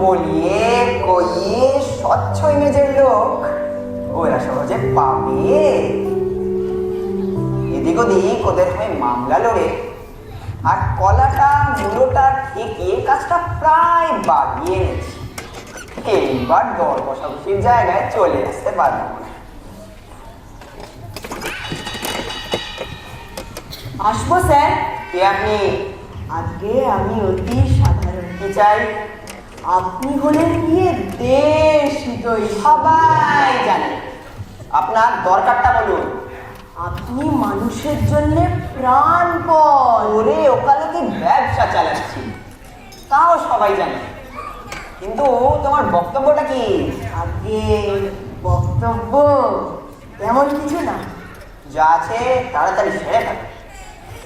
বলিয়ে কইয়ে স্বচ্ছ ইমেজের লোক ওরা সহজে পাবে। এদিক ওদিক ওদের হয়ে মামলা লড়ে আর কলাটা মূলটা ঠেকিয়ে কাজটা প্রায় বাগিয়ে এনেছি। এইবার দর কষাকষির জায়গায় চলে আসতে পারবো না। আসবো স্যার। কে আপনি? আজকে আমি অতি সাধারণ। কি চাই? আপনি হলেন গিয়ে দেশ হিতৈষী। সবাই জানে। আপনার দরকারটা বলুন। আপনি মানুষের জন্য প্রাণপণ। ওরে ওকালতি ব্যবসা চালাচ্ছি, তাও সবাই জানে। কিন্তু তোমার বক্তব্যটা কি? আগে বক্তব্য তেমন কিছু না, যা আছে তাড়াতাড়ি সেরে ফেলো।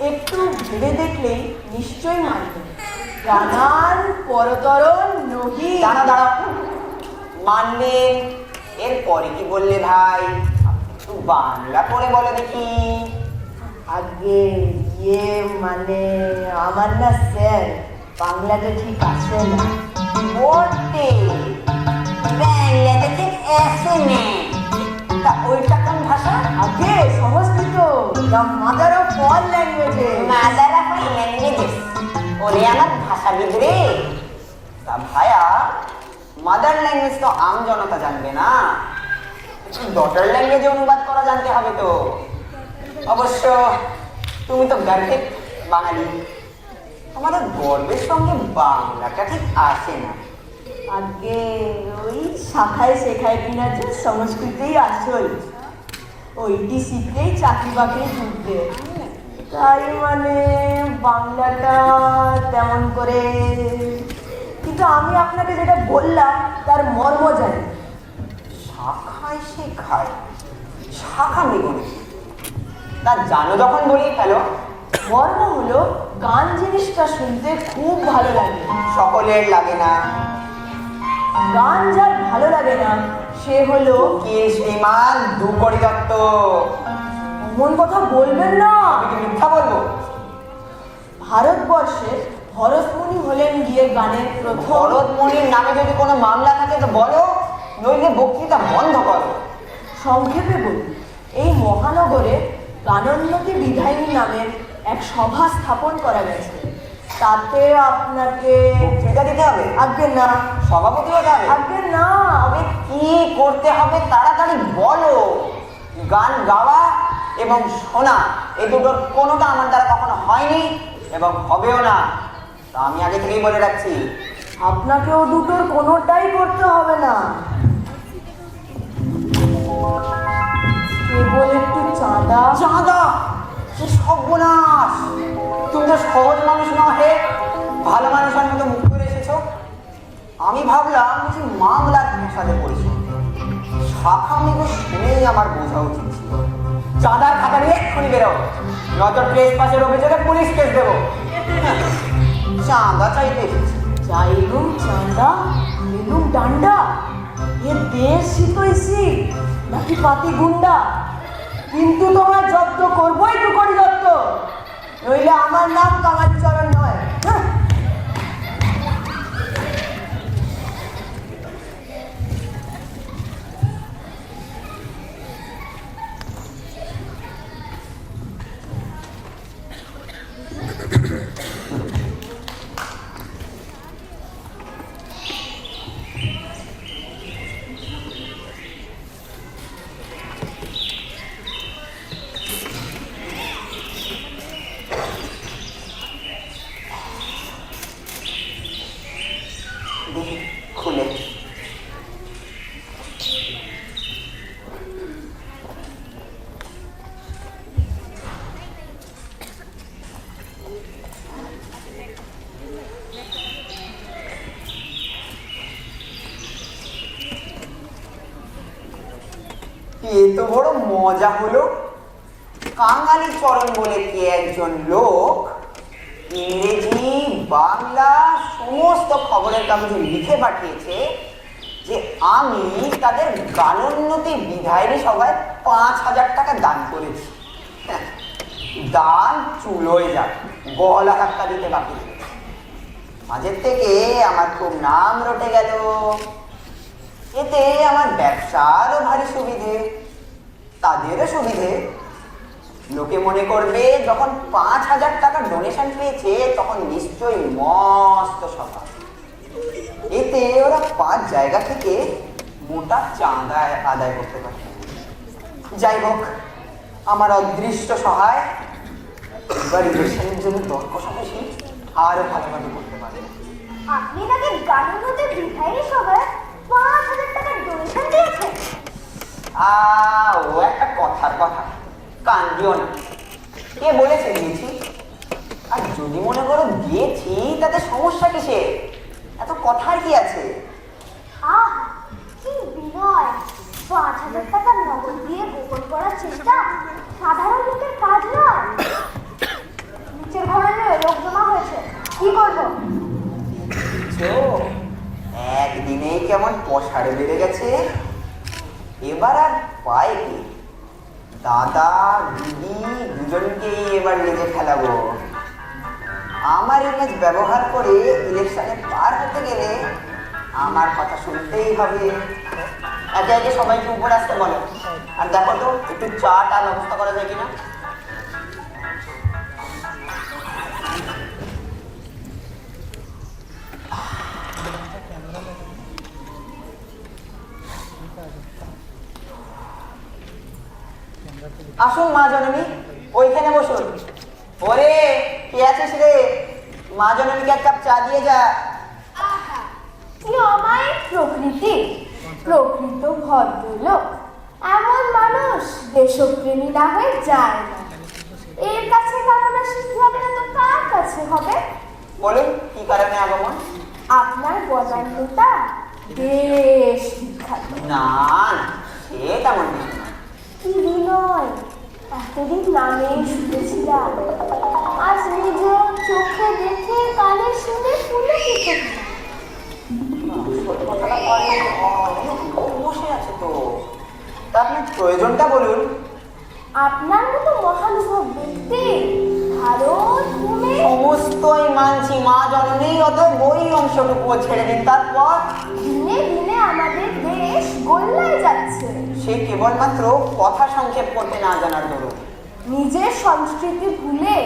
একটু ভেবে দেখলেই নিশ্চয়ই মানবেন। জানান পরতরণ নহি। দাঁড়াও, মানলেন, এরপরে কি বললে ভাই? একটু বাংলা করে বলে দেখি। আগে মানে আমার না স্যার বাংলাটা ঠিক আসে না। বলতে বাংলাতে ঠিক আসে না? তা ওইটা কোন ভাষা? আগে Sanskrit, the mother of all languages. Mother of all languages. ওরে আমার ভাষাবিদ রে। তা ভাইয়া, মাদার ল্যাঙ্গুয়েজ তো আম জনতা জানবে না, ডটার ল্যাঙ্গুয়েজে অনুবাদ করা জানতে হবে তো। অবশ্য তুমি তো গার্হিক বাঙালি, আমাদের গর্বের সঙ্গে বাংলাটা ঠিক আসে না। আগে ওই শাখায় শেখায় কিনা যে সংস্কৃতেই আসল, ওইটি শিখলেই চাকরি বাকরি জুটবে। তাই মানে বাংলাটা তেমন করে, কিন্তু আমি আপনাকে যেটা বললাম তার মর্ম জানি। শাখায় শেখায়? শাখা মেগুনে তা জানো যখন বলি ফেলো। মর্ম হলো গান জিনিসটা শুনতে খুব ভালো লাগে। সকলের লাগে না। গান যার ভালো লাগে না সে হলো কি শ্রীমান দুকড়ি দত্ত। এমন কথা বলবেন না। আমি কি মিথ্যা বলবো? ভারতবর্ষে ভরতমুনি হলেন গিয়ে গানের প্রথম। ভরতমুনির নামে যদি কোনো মামলা থাকে তো বলো, নইলে বক্তৃতা বন্ধ করো। সংক্ষেপে বলি, এই মহানগরে গানোন্নতি বিধায়িনী নামের এক সভা স্থাপন করা গেছে। তাতে আপনাকে বক্তৃতা দিতে হবে? আজ্ঞে না। সভাপতি হতে হবে? আজ্ঞে না। তবে কি করতে হবে তাড়াতাড়ি বলো। গান গাওয়া এবং শোনা এই দুটোর কোনোটা আমার দ্বারা কখনো হয়নি এবং হবেও না, তা আমি আগে থেকেই বলে রাখছি। আপনাকেও দুটোর কোনোটাই করতে হবে না, কেবল একটু চাঁদা। চাঁদা? কি সর্বনাশ! তুমি তো সহজ মানুষ নও হে, ভালো মানুষের মতো মুখ করে এসেছো। আমি ভাবলাম কিছু মামলার সাথে পড়েছি। শাখা মেঘ শুনেই আমার বোঝা উচিত ছিল। চাঁদার খাতা নিয়ে এক্ষুনি বেরো, নজর ট্রেস পাসের অভিযোগে পুলিশ কেস দেবো। চাঁদা চাইতে এসেছি। চাইলুম চাঁদা, নিলুম ডান্ডা, এ দেশ হিতৈষী নাকি পাতি গুন্ডা? কিন্তু তোমার জব্দ করবোই টুকরি দত্ত, নইলে আমার নাম কামারচরণ নয়। হ্যাঁ। খুলে এ তো বড় মজা হলো। কাঙালি চরণ বলে কে একজন লোক ইংরেজি বাংলা সমস্ত খবরের কাগজে লিখে পাঠিয়েছে যে আমি তাদের গানোন্নতি বিধায়িনী সভায় 5,000 টাকা দান করেছি। দান চুলোয় যাক, গলা ধাক্কা দিতে বাকি। মাঝের থেকে আমার খুব নাম রটে গেল। এতে আমার ব্যবসারও ভারী সুবিধে, তাদেরও সুবিধে। লোকে মনে করবে যখন 5,000 টাকা ডোনেশন পেয়েছে তখন নিশ্চয়ই মস্ত সভা। এতে ওরা 5 জায়গা থেকে মোটা চাঁদা আদায় করতে পারে। যাই হোক, আমার অদৃষ্ট সহায় এবার ইলেকশনের জন্য দর কষাকষি আরো ভালোভাবে করতে পারে। আপনি নাকি গানুনতে বিধায়ী সভায় 5,000 টাকার ডোনেশন দিয়েছেন? ও একটা কথার কথা, কান দিও না। কে বলেছে দিয়েছি? আর যদি মনে করো দিয়েছি তাতে সমস্যা কিসে? এত কথার কি আছে? আহ, কি বিনয়! 5,000 টাকা নগদ দিয়ে গোপন করার চেষ্টা সাধারণ লোকের কাজ নয়। নিচের ঘরে লোক জমা হয়েছে, কি করবো? একদিনেই কেমন পশার বেড়ে গেছে। এবার আর পায় কি? দাদা দিদি দুজনকেই এবার লেগে ফেলাবো। আমার ইমেজ ব্যবহার করে ইলেকশনে পার হতে গেলে আমার কথা শুনতেই হবে। একে একে সবাইকে উপরে আসতে বলো। আর দেখো তো একটু চা টা ব্যবস্থা করা যায় কিনা। আসুন মা জননী, ওইখানে বসুন। ওরে কে আছিস রে? মা জননীকে এক কাপ চা দিয়ে যা। আহা, কি অমায়িক প্রকৃতি, প্রকৃত ভদ্রলোক। এমন মানুষ দেশপ্রেমী না হয়ে যায় না। এর কাছে কামনা সিদ্ধি হবে না তো কার কাছে হবে? বলুন কি কারণে আগমন? আপনার বদান্যতা বেশ বিখ্যাত। না সে তেমন কিছু না। কি বিনয়! এতদিন নামে শুনেছিলাম, আজ নিজে চোখে দেখে কানে শুনে পুলকিত কথাটা বলে লোক বসে আছে তো। তা আপনার প্রয়োজনটা বলুন। আপনার মতো মহানুভব ব্যক্তি ভারত ভূমে সমস্তই মানছি মা জননী, অত বই অংশটুকুও ছেড়ে দিন। তারপর দিনে দিনে আমাদের দেশ গোল্লায় যাচ্ছে। সে কেবলমাত্র কথা সংক্ষেপ করতে না জানার দরুন। নিজের সংস্কৃতি ভুলে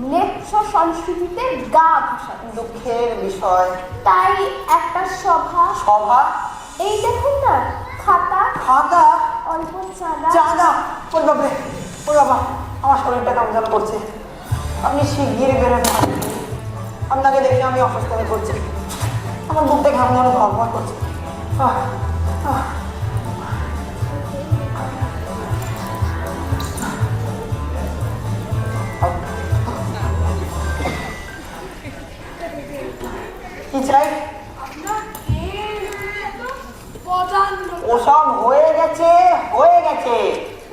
ম্লেচ্ছ সংস্কৃতিতে গা ভাসাচ্ছে। দুঃখের বিষয়। তাই একটা সভা, সভা? এই দেখুন না, খাতা, খাতা, অল্প চাঁদা। চাঁদা? ওর বাবা, ওর বাবা, আমার শরীরটা কেমন যেন করছে। আপনি শিগগির বেরোন। আপনাকে দেখে আমি অসুস্থ হয়ে পড়ছি। আমার বুকটা কেমন যেন ধরফর করছে। কি চাই? ওসব হয়ে গেছে, হয়ে গেছে।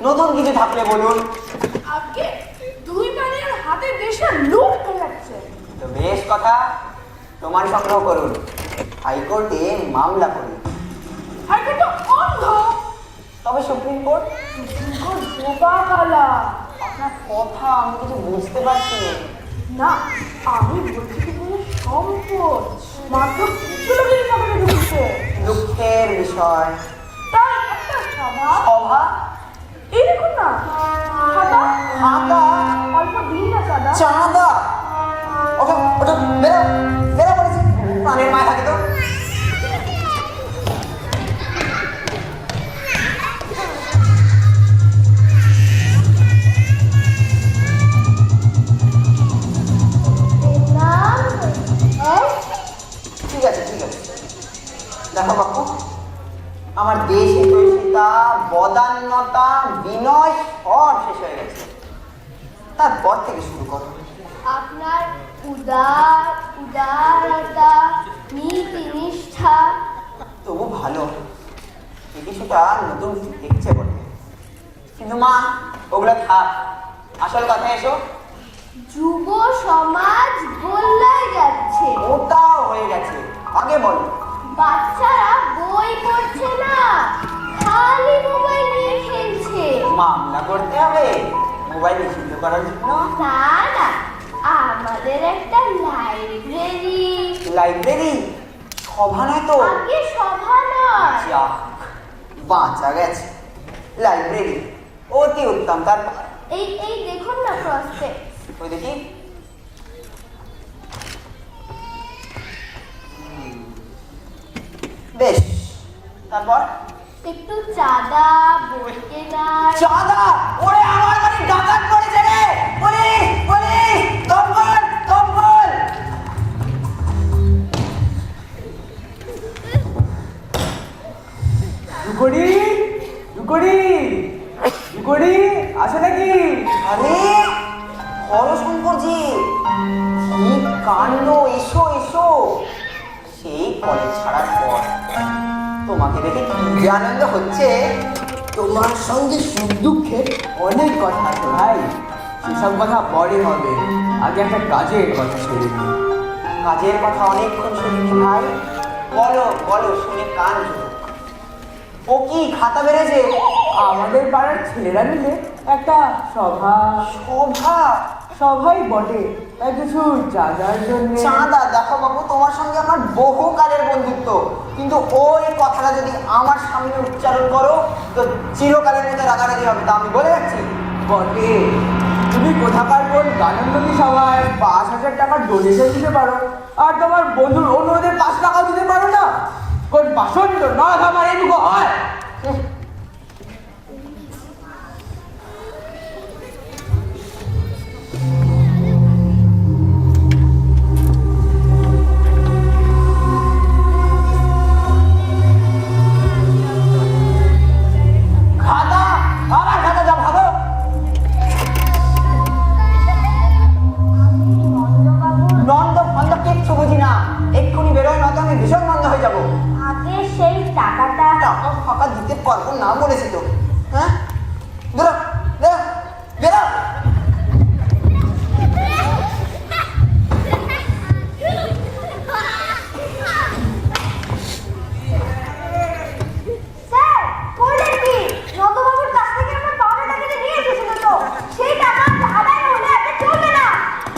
নতুন কিছু থাকলে বলুন। আগে দুই বাড়ির হাতে দেশে লুট খেলাচ্ছে। তো বেশ কথা, প্রমাণ সংগ্রহ করুন। হাইকোর্টে মামলা করি। হাইকোর্ট অন্ধ, তবে সুপ্রিম কোর্ট? বোবা কালা। আপনার কথা আমি কিছু বুঝতে পারছি না। না, আমি বলছি কি বলে সম্পদ মাত্র কিছু লোকের পকেটে ঢুকছে। দুঃখের বিষয়। তাই একটা সভা, সভা? এই দেখুন না, খাতা, খাতা, অল্প দিন না চাঁদা। চাঁদা? ওকে ওটা বেরো, বেরো বলেছি। প্রাণের মায় থাকে তো। ঠিক আছে ঠিক আছে। দেখো বাপু, আমার দেশি দৈশিতা, বদান্যতা, বিনয় সব শেষ হয়ে গেছে। তারপর থেকে শুরু করো। আপনার উদারতা, নীতি নিষ্ঠা। তবু ভালো, এ কিছুটা নতুন দেখছে বটে। কিন্তু মা ওগুলো থাক, আসল কথা এসো। যুব সমাজ গোল্লায় যাচ্ছে। ওটাও হয়ে গেছে, আগে বলো। বাচ্চারা বই পড়ছে না, খালি মোবাইল নিয়ে খেলছে। মামলা করতে হবে মোবাইল নিষিদ্ধ করার জন্য। না না, আমাদের একটা লাইব্রেরি। লাইব্রেরি, সভা নয় তো? আগে সভা নয়। যাক, বাঁচা গেছে। লাইব্রেরি অতি উত্তম। তারপর এই এই দেখুন না প্রসপেক্ট। ওই দেখি। বেশ, তারপর? একটু চাঁদা, বই কেনার। চাঁদা? ওরে আমার বাড়ি ডাকাত পড়েছে রে! পুলিশ, পুলিশ, দমকল, দমকল! রুকড়ি, রুকড়ি, রুকড়ি, আছে নাকি? আরে হরশঙ্করজি, কি কাণ্ড! এসো এসো। সেই কলেজ ছাড়ার পর তোমাকে দেখে কি যে আনন্দ হচ্ছে। তোমার সঙ্গে সুখ দুঃখের অনেক কথা আছে ভাই, সেসব কথা পরে হবে। আগে একটা কাজের কথা ছেড়ে দিই। কাজের কথা অনেকক্ষণ শুনিনি ভাই। বলো বলো, শুনে কান জুড়ুক। ও কি খাতা বেড়েছে? আমাদের পাড়ার ছেলেরা মিলে একটা সভা। শোভা? সভাই বটে, তাই কিছু যার জন্য। চাঁদা? দেখো বাবু, তোমার সঙ্গে আমার বহু কালের বন্ধুত্ব, কিন্তু ওই কথাটা যদি আমার সামনে উচ্চারণ করো তো চিরকালের মধ্যে রাগারাগি হবে, তা আমি বলে যাচ্ছি। বটে, তুমি কোথাকার কোন গানন্দী সভায় 5,000 টাকার ডোনেশন দিতে পারো, আর তোমার বন্ধুর অন্যদের 5 টাকাও দিতে পারো না? কোন পাষণ্ড না আমার এটুকু হয়? খাতা, আমার খাতা যা ভালো। নন্দ ফন্দ কিচ্ছু বুঝি না, এক্ষুনি বেরোয়, নয়তো আমি ভীষণ মন্দ হয়ে যাবো। আগে সেই টাকাটা। টাকা ফাঁকা দিতে পারবো না বলেছি তো। হ্যাঁ, বেরো বেরো বেরো। স্যার, করলেন কি? নন্দবাবুর কাছ থেকে আমার পাওনাটা কেটে নিয়ে এসেছিল তো। সেই টাকা আদায় না হলে আগে চলবে না।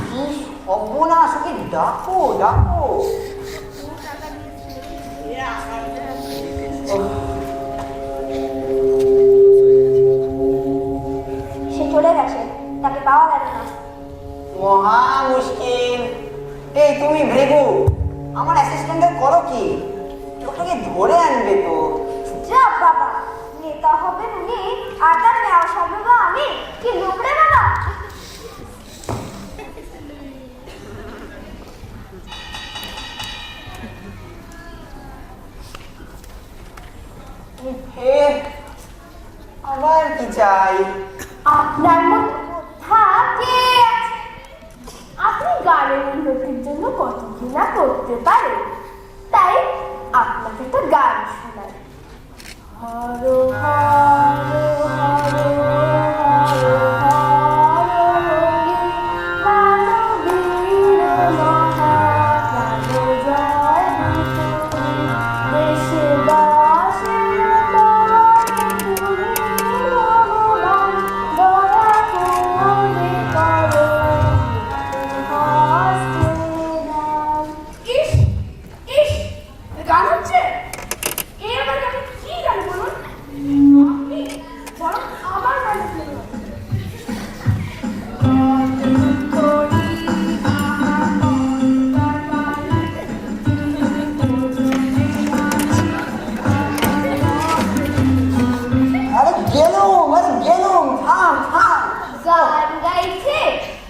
কি সর্বনাশ! ওকে ডাকো ডাকো। সে চলে গেছে, তাকে পাওয়া গেল না। মহা মুশকিল। এই তুমি ভৃগু, আমার অ্যাসিস্ট্যান্টের করো কি? ওটাকে ধরে আনবে তো। যা বাবা, নেতা হবেন উনি আর তার নেওয়া সামনে বা আমি, কি লোকরে বাবা। হে, আবার কি চাই? আপনার মতো কথা কে আছে? আপনি গানের উন্নতির জন্য কত কি না করতে পারেন, তাই আপনাকে তো গান শোনাই। হর হর হর হর হরি মানবীর মহাপ্রাণ জয় দেশবাসীর ভগবান দয়া করে করো হস্তে দান। ইস ইস, গান হচ্ছে। এবার আমি কি গান বলুন? আপনি বরং আমার গান শুনুন। আরে গেলুম, আরে গেলুম, থাম থাম। গান গাইছে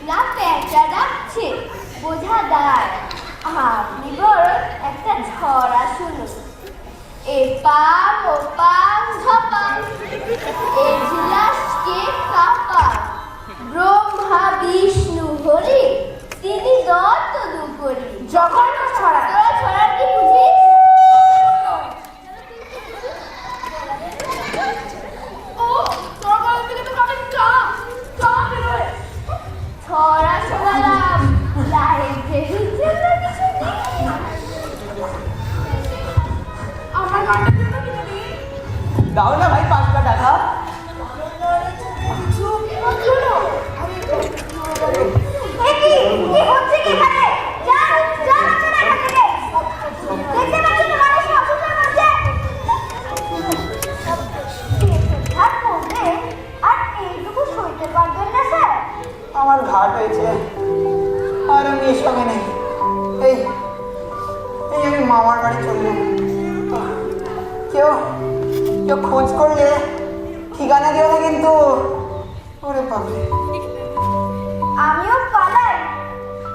না পেঁচা ডাকছে বোঝা দায়। আপনি বরং একটা ঝরা শুনুন। এপাম ওপাম ঝপাম এজলাসকে কাপাম, ব্রহ্মা বিষ্ণু হরি তিনি দত্ত দুপুরি। জঘন্য ছড়া। তোরা ছড়ার কি বুঝিস? ও তোর গলা থেকে তো কানে কা বেরোয়। ছড়া শোনালাম, লাইব্রেরির জন্য কিছু নেই। আমার গানটার জন্য কিছু নেই। আমার ঘাট হয়েছে, আর আমি এসবে নেই। এই এই আমি মামার বাড়ি চললাম। কেউ কেউ খোঁজ করলে ঠিকানা দিও না কিন্তু। ওরে বাবা, আমিও পালাই,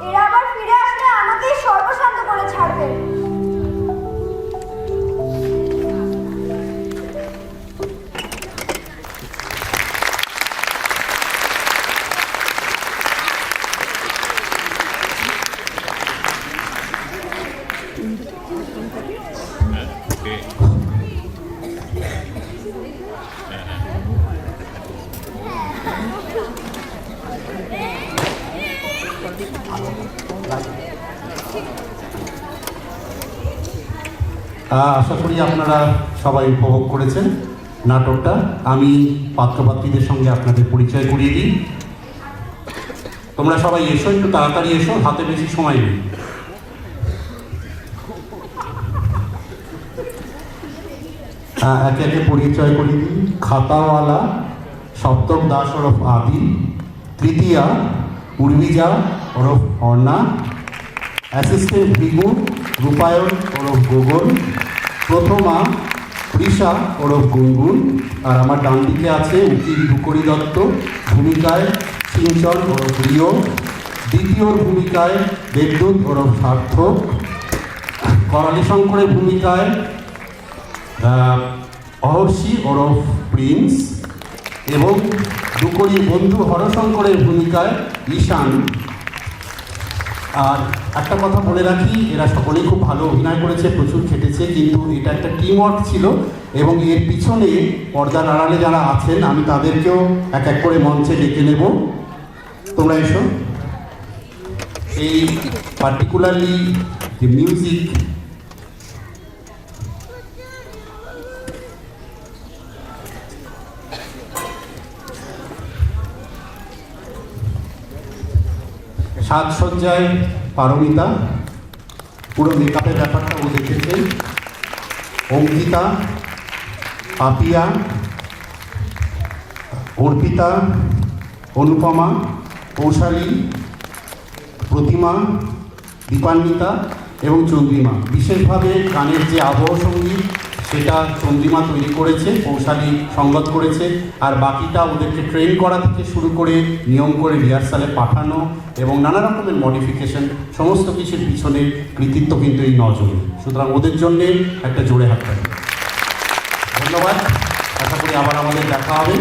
এরা আবার ফিরে আসলে আমাকেই সর্বশান্ত করে ছাড়বে। আশা করি আপনারা সবাই উপভোগ করেছেন নাটকটা। আমি পাত্রপাত্রীদের সঙ্গে আপনাদের পরিচয় করিয়ে দিই। তোমরা সবাই এসো, একটু তাড়াতাড়ি এসো, হাতে বেশি সময় নেই। একে একে পরিচয় করিয়ে দিই। খাতাওয়ালা সপ্তম দাস ওরফ আদি, তৃতীয়া উর্মিজা ওরফ অর্ণা, অ্যাসিস্ট্যান্ট ভিগু রূপায়ণ ওরফ গোগল, প্রথমা তৃষা ওরফ গুনগুন, আর আমার ডান দিকে আছে উকিল ধুকরি দত্ত, ভূমিকায় সিঞ্চন ওরফ রিও, দ্বিতীয়র ভূমিকায় দেবদূত ওরফ সার্থক, করালি শঙ্করের ভূমিকায় অহর্ষি ওরফ প্রিন্স, এবং ধুকরির বন্ধু হরশঙ্করের ভূমিকায় ঈশান। আর একটা কথা বলে রাখি, এরা সকলেই খুব ভালো অভিনয় করেছে, প্রচুর খেটেছে, কিন্তু এটা একটা টিম ওয়ার্ক ছিল এবং এর পিছনে পর্দার আড়ালে যারা আছেন আমি তাদেরকেও এক এক করে মঞ্চে ডেকে নেব। তোমরা এসো। এই পার্টিকুলারলি যে মিউজিক, সাজসজ্জায় পারমিতা, পুরো মেকআপের ব্যাপারটা ও দেখেছে। অঙ্কিতা, পাপিয়া, অর্পিতা, অনুপমা, কৌশালী, প্রতিমা, দীপান্বিতা এবং চন্দ্রিমা। বিশেষভাবে গানের যে আবহ সঙ্গীত সেটা চন্দ্রিমা তৈরি করেছে, কৌশালী সঙ্গত করেছে, আর বাকিটা ওদেরকে ট্রেন করা থেকে শুরু করে নিয়ম করে রিহার্সালে পাঠানো এবং নানা রকমের মডিফিকেশন, সমস্ত কিছুর পিছনে কৃতিত্ব কিন্তু এই নজরে। সুতরাং ওদের জন্যে একটা জোরে হাততালি। ধন্যবাদ। আশা করি আবার আমাদের দেখা হবে।